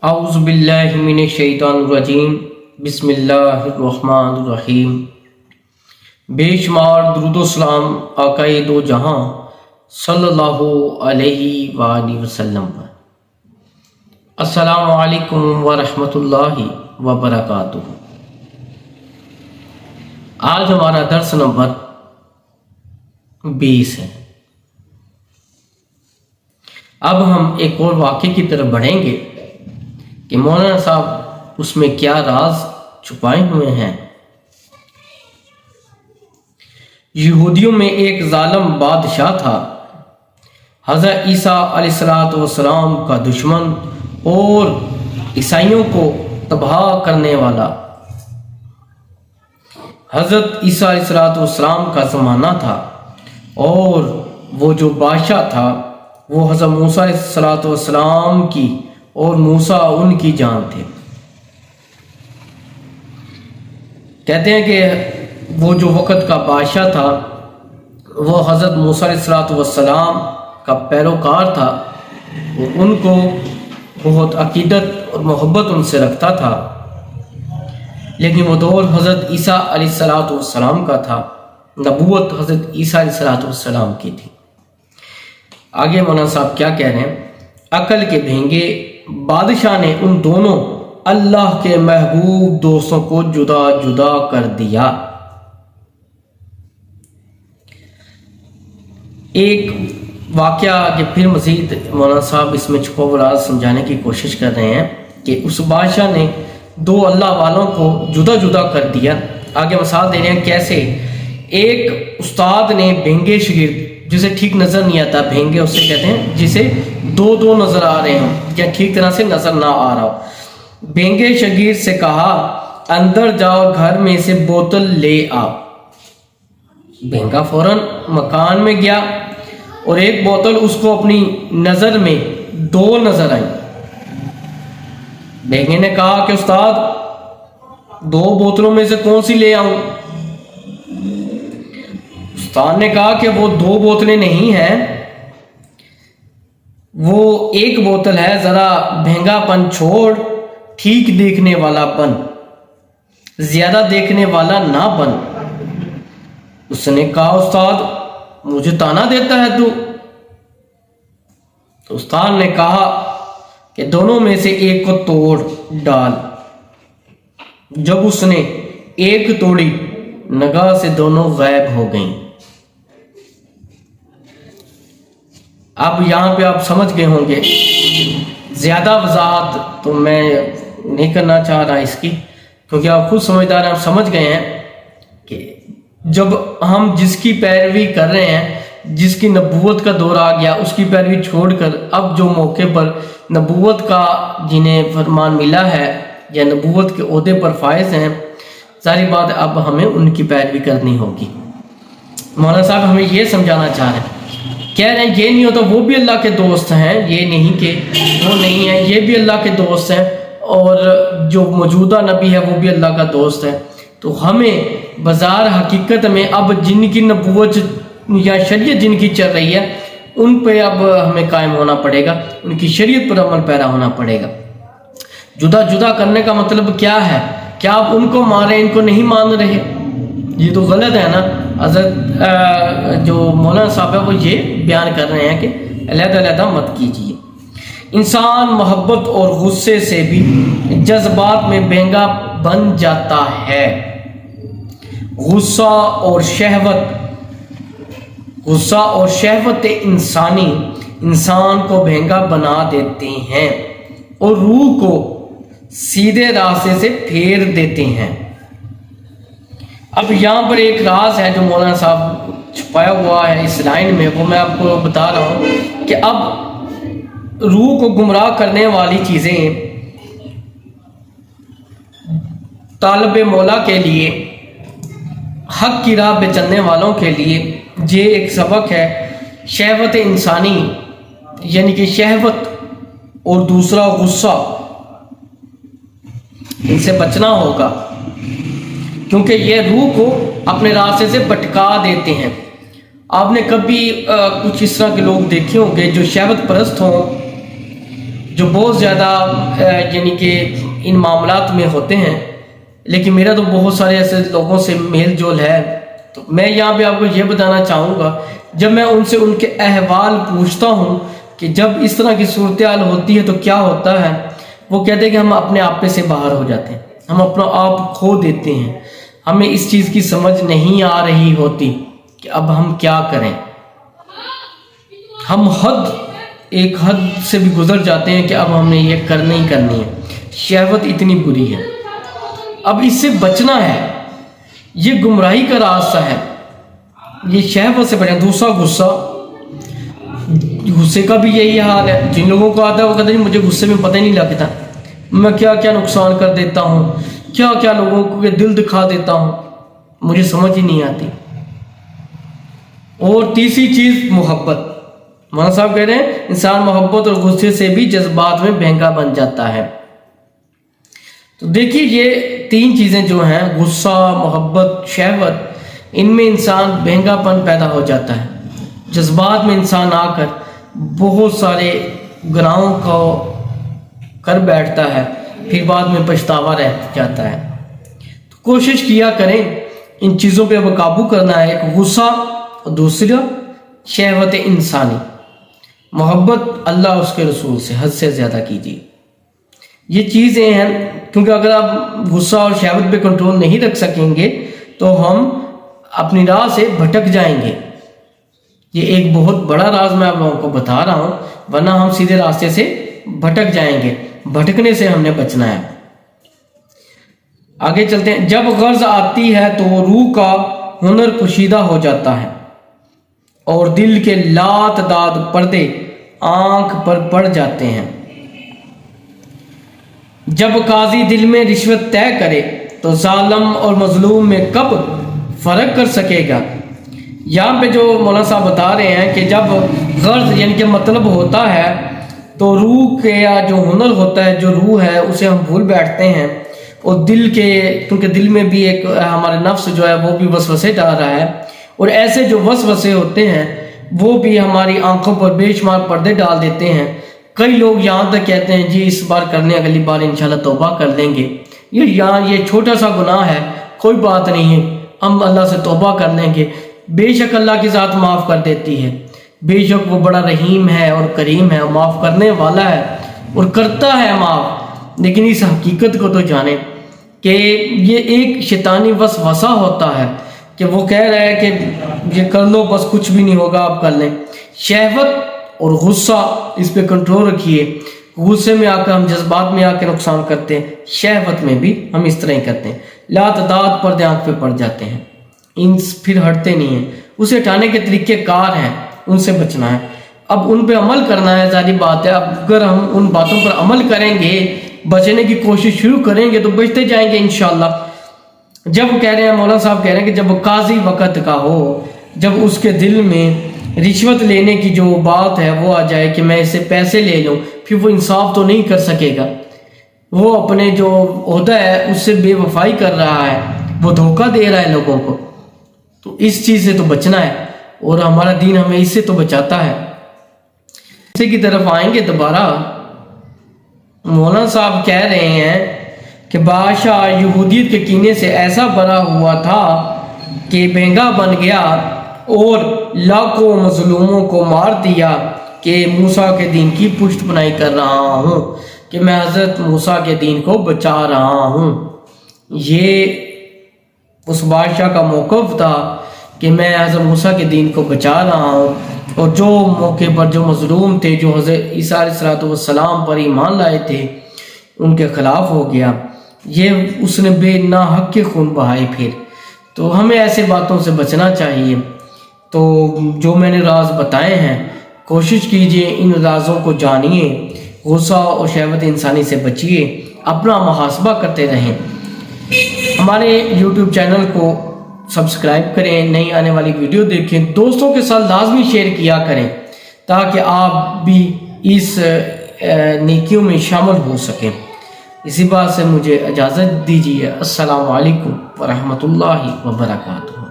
اعوذ باللہ من الشیطان الرجیم بسم اللہ الرحمن الرحیم۔ بے شمار درود و سلام آقائے دو جہاں صلی اللہ علیہ وآلہ وسلم پر۔ السلام علیکم ورحمۃ اللہ وبرکاتہ۔ آج ہمارا درس نمبر 20 ہے۔ اب ہم ایک اور واقعے کی طرف بڑھیں گے کہ مولانا صاحب اس میں کیا راز چھپائے ہوئے ہیں۔ یہودیوں میں ایک ظالم بادشاہ تھا، حضرت عیسیٰ علیہ السلام کا دشمن اور عیسائیوں کو تباہ کرنے والا۔ حضرت عیسیٰ علیہ السلام کا زمانہ تھا اور وہ جو بادشاہ تھا وہ حضرت موسیٰ علیہ السلام کی اور موسیٰ ان کی جان تھے۔ کہتے ہیں کہ وہ جو وقت کا بادشاہ تھا وہ حضرت موسیٰ علیہ السلام کا پیروکار تھا، وہ ان کو بہت عقیدت اور محبت ان سے رکھتا تھا، لیکن وہ دور حضرت عیسیٰ علیہ السلام کا تھا، نبوت حضرت عیسیٰ علیہ السلام کی تھی۔ آگے مولانا صاحب کیا کہہ رہے ہیں؟ عقل کے بھینگے بادشاہ نے ان دونوں اللہ کے محبوب دوستوں کو جدا جدا کر دیا۔ ایک واقعہ کہ پھر مزید مولانا صاحب اس میں چھپا ہوا راز سمجھانے کی کوشش کر رہے ہیں کہ اس بادشاہ نے دو اللہ والوں کو جدا جدا کر دیا۔ آگے مثال دے رہے ہیں کیسے۔ ایک استاد نے بھینگے شاگرد جسے ٹھیک نظر نہیں آتا، بھینگے اسے کہتے ہیں جسے دو نظر آ رہے ہوں یا ٹھیک طرح سے نظر نہ آ رہا ہو، بھینگے شاگرد سے کہا اندر جاؤ، گھر میں سے بوتل لے آ۔ بھینگا فوراً مکان میں گیا اور ایک بوتل اس کو اپنی نظر میں دو نظر آئی۔ بھینگے نے کہا کہ استاد دو بوتلوں میں سے کون سی لے آؤں؟ استاد نے کہا کہ وہ دو بوتلیں نہیں ہیں، وہ ایک بوتل ہے، ذرا بھینگا پن چھوڑ، ٹھیک دیکھنے والا بن، زیادہ دیکھنے والا نہ بن۔ اس نے کہا استاد مجھے تانا دیتا ہے تو استاد نے کہا کہ دونوں میں سے ایک کو توڑ ڈال۔ جب اس نے ایک توڑی، نگاہ سے دونوں غائب ہو گئیں۔ اب یہاں پہ آپ سمجھ گئے ہوں گے، زیادہ وضاحت تو میں نہیں کرنا چاہ رہا اس کی، کیونکہ آپ خود سمجھدار ہیں، آپ سمجھ گئے ہیں کہ جب ہم جس کی پیروی کر رہے ہیں، جس کی نبوت کا دور آ گیا، اس کی پیروی چھوڑ کر اب جو موقع پر نبوت کا جنہیں فرمان ملا ہے یا نبوت کے عہدے پر فائز ہیں، ظاہر بات اب ہمیں ان کی پیروی کرنی ہوگی۔ مولانا صاحب ہمیں یہ سمجھانا چاہ رہے ہیں، کہہ رہے ہیں یہ نہیں ہوتا، وہ بھی اللہ کے دوست ہیں، یہ نہیں کہ وہ نہیں ہیں، یہ بھی اللہ کے دوست ہیں، اور جو موجودہ نبی ہے وہ بھی اللہ کا دوست ہے۔ تو ہمیں بازار حقیقت میں اب جن کی نبوت یا شریعت جن کی چل رہی ہے ان پہ اب ہمیں قائم ہونا پڑے گا، ان کی شریعت پر عمل پیرا ہونا پڑے گا۔ جدا جدا کرنے کا مطلب کیا ہے؟ کیا آپ ان کو مان رہے ہیں، ان کو نہیں مان رہے؟ یہ تو غلط ہے نا۔ حضرت جو مولانا صاحب ہے وہ یہ بیان کر رہے ہیں کہ علیحدہ علیحدہ مت کیجیے۔ انسان محبت اور غصے سے بھی جذبات میں بھینگا بن جاتا ہے۔ غصہ اور شہوت انسانی انسان کو بھینگا بنا دیتے ہیں اور روح کو سیدھے راستے سے پھیر دیتے ہیں۔ اب یہاں پر ایک راز ہے جو مولانا صاحب چھپایا ہوا ہے اس لائن میں، وہ میں آپ کو بتا رہا ہوں کہ اب روح کو گمراہ کرنے والی چیزیں طالب مولا کے لیے، حق کی راہ پہ چلنے والوں کے لیے یہ ایک سبق ہے۔ شہوت انسانی یعنی کہ شہوت اور دوسرا غصہ، ان سے بچنا ہوگا، کیونکہ یہ روح کو اپنے راستے سے بھٹکا دیتے ہیں۔ آپ نے کبھی کچھ اس طرح کے لوگ دیکھے ہوں گے جو شہوت پرست ہوں، جو بہت زیادہ یعنی کہ ان معاملات میں ہوتے ہیں، لیکن میرا تو بہت سارے ایسے لوگوں سے میل جول ہے. تو میں یہاں پہ آپ کو یہ بتانا چاہوں گا، جب میں ان سے ان کے احوال پوچھتا ہوں کہ جب اس طرح کی صورتحال ہوتی ہے تو کیا ہوتا ہے، وہ کہتے ہیں کہ ہم اپنے آپ پہ سے باہر ہو جاتے ہیں، ہم اپنا آپ کھو دیتے ہیں، ہمیں اس چیز کی سمجھ نہیں آ رہی ہوتی کہ اب ہم کیا کریں. ہم ایک حد سے بھی گزر جاتے ہیں کہ اب ہم نے یہ کرنی ہی کرنی ہے. شہوت اتنی بری ہے. اب اس سے بچنا ہے، یہ گمراہی کا راستہ ہے. یہ شہوت سے بچنا. دوسرا غصے کا بھی یہی حال ہے. جن لوگوں کو آتا ہے وہ کہتے ہیں مجھے غصے میں پتہ ہی نہیں لگتا، میں کیا کیا نقصان کر دیتا ہوں، کیا کیا لوگوں کو دل دکھا دیتا ہوں، مجھے سمجھ ہی نہیں آتی. اور تیسری چیز محبت. مولانا صاحب کہہ رہے ہیں انسان محبت اور غصے سے بھی جذبات میں بہنگا بن جاتا ہے. تو دیکھیے یہ تین چیزیں جو ہیں، غصہ، محبت، شہوت، ان میں انسان بہنگا پن پیدا ہو جاتا ہے. جذبات میں انسان آ کر بہت سارے گناہوں کو کر بیٹھتا ہے، پھر بعد میں پچھتاوا رہ جاتا ہے. تو کوشش کیا کریں ان چیزوں پہ اب قابو کرنا ہے. ایک غصہ اور دوسرا شہوت انسانی. محبت اللہ اس کے رسول سے حد سے زیادہ کیجیے. یہ چیزیں ہیں، کیونکہ اگر آپ غصہ اور شہوت پہ کنٹرول نہیں رکھ سکیں گے تو ہم اپنی راہ سے بھٹک جائیں گے. یہ ایک بہت بڑا راز میں آپ لوگوں کو بتا رہا ہوں، ورنہ ہم سیدھے راستے سے بھٹک جائیں گے. بھٹکنے سے ہم نے بچنا ہے. آگے چلتے ہیں. جب غرض آتی ہے تو روح کا ہنر پوشیدہ ہو جاتا ہے اور دل کے لات داد پردے آنکھ پر پڑ جاتے ہیں. جب قاضی دل میں رشوت طے کرے تو ظالم اور مظلوم میں کب فرق کر سکے گا. یہاں پہ جو مولانا صاحب بتا رہے ہیں کہ جب غرض یعنی کہ مطلب ہوتا ہے تو روح کے یا جو ہنر ہوتا ہے، جو روح ہے، اسے ہم بھول بیٹھتے ہیں. اور دل کے، کیونکہ دل میں بھی ایک ہمارے نفس جو ہے وہ بھی وسوسے ڈال رہا ہے، اور ایسے جو وسوسے ہوتے ہیں وہ بھی ہماری آنکھوں پر بے شمار پردے ڈال دیتے ہیں. کئی لوگ یہاں تک کہتے ہیں جی اس بار کرنے، اگلی بار انشاءاللہ توبہ کر لیں گے. یہ چھوٹا سا گناہ ہے، کوئی بات نہیں ہے، ہم اللہ سے توبہ کر لیں گے. بے شک اللہ کی ذات معاف کر دیتی ہے، بے شک وہ بڑا رحیم ہے اور کریم ہے، معاف کرنے والا ہے اور کرتا ہے معاف. لیکن اس حقیقت کو تو جانیں کہ یہ ایک شیطانی وسوسہ ہوتا ہے کہ وہ کہہ رہا ہے کہ یہ کر لو، بس کچھ بھی نہیں ہوگا، آپ کر لیں. شہوت اور غصہ، اس پہ کنٹرول رکھیے. غصے میں آ کر ہم جذبات میں آ کے نقصان کرتے ہیں، شہوت میں بھی ہم اس طرح ہی کرتے ہیں. لاتعداد پردے آنکھ پہ پڑ جاتے ہیں، ان پھر ہٹتے نہیں ہیں. اسے ہٹانے کے طریقے کار ہیں، ان سے بچنا ہے. اب ان پہ عمل کرنا ہے، ظاہری بات ہے. اب اگر ہم ان باتوں پر عمل کریں گے، بچنے کی کوشش شروع کریں گے تو بچتے جائیں گے انشاءاللہ. جب کہہ رہے ہیں مولانا صاحب کہہ رہے ہیں کہ جب قاضی وقت کا ہو، جب اس کے دل میں رشوت لینے کی جو بات ہے وہ آ جائے کہ میں اس سے پیسے لے لوں، پھر وہ انصاف تو نہیں کر سکے گا. وہ اپنے جو عہدہ ہے اس سے بے وفائی کر رہا ہے، وہ دھوکہ دے رہا ہے لوگوں کو. تو اس چیز سے تو بچنا ہے، اور ہمارا دین ہمیں اس سے تو بچاتا ہے. اسی کی طرف آئیں گے دوبارہ. مولانا صاحب کہہ رہے ہیں کہ بادشاہ یہودیت کے کینے سے ایسا بھرا ہوا تھا کہ بہنگا بن گیا اور لاکھوں مظلوموں کو مار دیا کہ موسیٰ کے دین کی پشت پناہی کر رہا ہوں، کہ میں حضرت موسیٰ کے دین کو بچا رہا ہوں. یہ اس بادشاہ کا موقف تھا کہ میں حضرت موسیٰ کے دین کو بچا رہا ہوں. اور جو موقع پر جو مظلوم تھے، جو حضرت عیسیٰ علیہ السلام پر ایمان لائے تھے، ان کے خلاف ہو گیا. یہ اس نے بے ناحق کے خون بہائے. پھر تو ہمیں ایسے باتوں سے بچنا چاہیے. تو جو میں نے راز بتائے ہیں، کوشش کیجئے ان رازوں کو جانیے. غصہ اور شہوت انسانی سے بچیے، اپنا محاسبہ کرتے رہیں. ہمارے یوٹیوب چینل کو سبسکرائب کریں، نئی آنے والی ویڈیو دیکھیں، دوستوں کے ساتھ لازمی شیئر کیا کریں تاکہ آپ بھی اس نیکیوں میں شامل ہو سکیں. اسی بات سے مجھے اجازت دیجیے. السلام علیکم ورحمۃ اللہ وبرکاتہ.